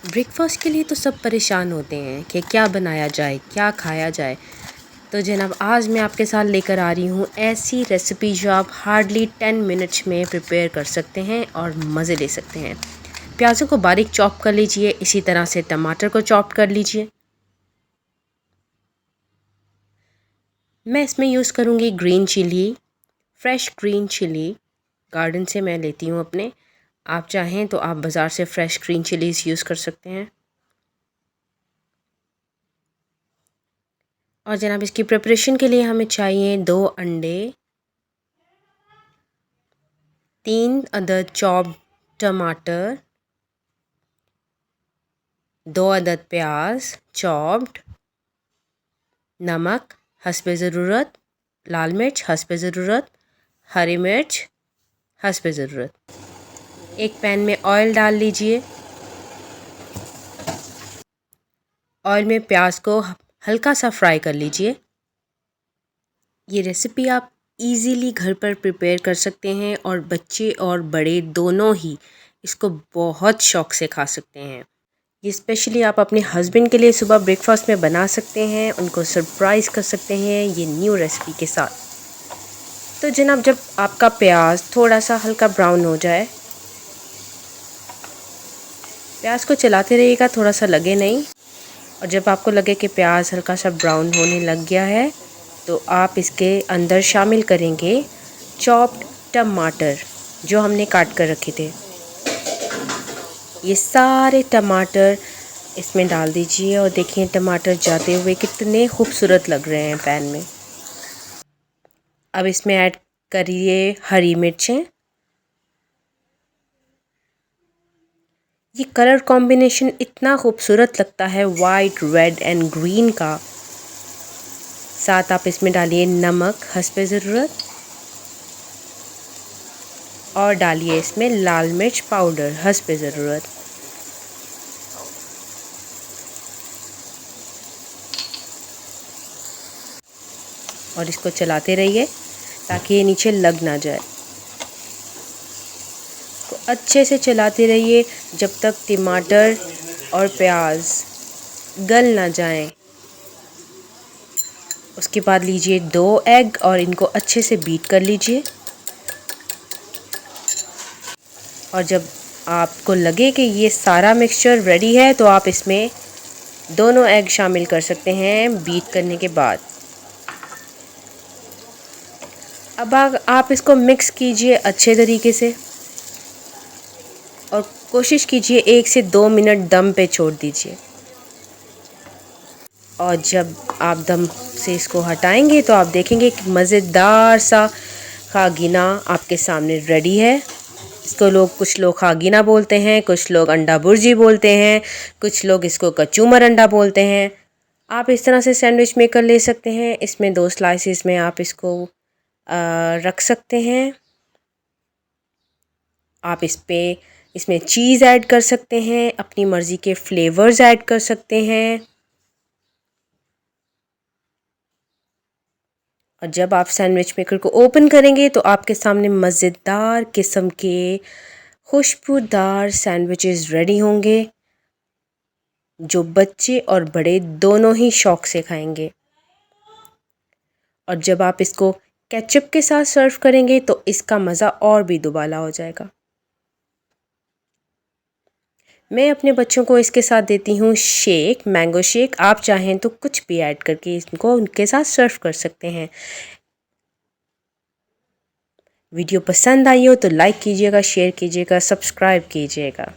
Breakfast के लिए तो सब परेशान होते हैं कि क्या बनाया जाए, क्या खाया जाए। तो जनाब आज मैं आपके साथ लेकर आ रही हूँ ऐसी रेसिपी जो आप हार्डली 10 मिनट्स में प्रिपेयर कर सकते हैं और मज़े ले सकते हैं। प्याज़ों को बारीक चॉप कर लीजिए, इसी तरह से टमाटर को चॉप कर लीजिए। मैं इसमें यूज़ करूँगी green chilli, fresh green chilli garden से मैं लेती हूँ अपने। आप चाहें तो आप बाज़ार से फ्रेश ग्रीन चिलीज़ यूज़ कर सकते हैं। और जनाब इसकी प्रिपरेशन के लिए हमें चाहिए 2 अंडे, 3 अदद चॉप्ड टमाटर, 2 अदद प्याज चॉप्ड, नमक हस्बे ज़रूरत, लाल मिर्च हस्बे ज़रूरत, हरी मिर्च हस्बे ज़रूरत। एक पैन में ऑयल डाल लीजिए। ऑयल में प्याज को हल्का सा फ्राई कर लीजिए। ये रेसिपी आप इजीली घर पर प्रिपेयर कर सकते हैं और बच्चे और बड़े दोनों ही इसको बहुत शौक़ से खा सकते हैं। ये स्पेशली आप अपने हस्बैंड के लिए सुबह ब्रेकफास्ट में बना सकते हैं, उनको सरप्राइज़ कर सकते हैं ये न्यू रेसिपी के साथ। तो जनाब जब आपका प्याज थोड़ा सा हल्का ब्राउन हो जाए, प्याज को चलाते रहिएगा, थोड़ा सा लगे नहीं। और जब आपको लगे कि प्याज हल्का सा ब्राउन होने लग गया है तो आप इसके अंदर शामिल करेंगे चॉप्ड टमाटर जो हमने काट कर रखे थे। ये सारे टमाटर इसमें डाल दीजिए और देखिए टमाटर जाते हुए कितने खूबसूरत लग रहे हैं पैन में। अब इसमें ऐड करिए हरी मिर्चें। ये कलर कॉम्बिनेशन इतना खूबसूरत लगता है, वाइट रेड एंड ग्रीन का। साथ आप इसमें डालिए नमक हस्बे ज़रूरत और डालिए इसमें लाल मिर्च पाउडर हस्बे ज़रूरत। और इसको चलाते रहिए ताकि ये नीचे लग ना जाए। तो अच्छे से चलाते रहिए जब तक टमाटर और प्याज गल ना जाएं। उसके बाद लीजिए 2 एग और इनको अच्छे से बीट कर लीजिए। और जब आपको लगे कि ये सारा मिक्सचर रेडी है तो आप इसमें दोनों एग शामिल कर सकते हैं बीट करने के बाद। अब आप इसको मिक्स कीजिए अच्छे तरीके से और कोशिश कीजिए 1 से 2 मिनट दम पे छोड़ दीजिए। और जब आप दम से इसको हटाएंगे तो आप देखेंगे कि मज़ेदार सा खागीना आपके सामने रेडी है। इसको कुछ लोग खागीना बोलते हैं, कुछ लोग अंडा बुर्जी बोलते हैं, कुछ लोग इसको कचूमर अंडा बोलते हैं। आप इस तरह से सैंडविच मेकर ले सकते हैं। इसमें 2 स्लाइसेस में आप इसको रख सकते हैं। आप इसमें चीज़ ऐड कर सकते हैं, अपनी मर्ज़ी के फ्लेवर्स ऐड कर सकते हैं। और जब आप सैंडविच मेकर को ओपन करेंगे तो आपके सामने मज़ेदार किस्म के खुशबूदार सैंडविचेस रेडी होंगे जो बच्चे और बड़े दोनों ही शौक़ से खाएंगे। और जब आप इसको केचप के साथ सर्व करेंगे तो इसका मज़ा और भी दुबाला हो जाएगा। मैं अपने बच्चों को इसके साथ देती हूँ शेक, मैंगो शेक। आप चाहें तो कुछ भी ऐड करके इनको उनके साथ सर्व कर सकते हैं। वीडियो पसंद आई हो तो लाइक कीजिएगा, शेयर कीजिएगा, सब्सक्राइब कीजिएगा।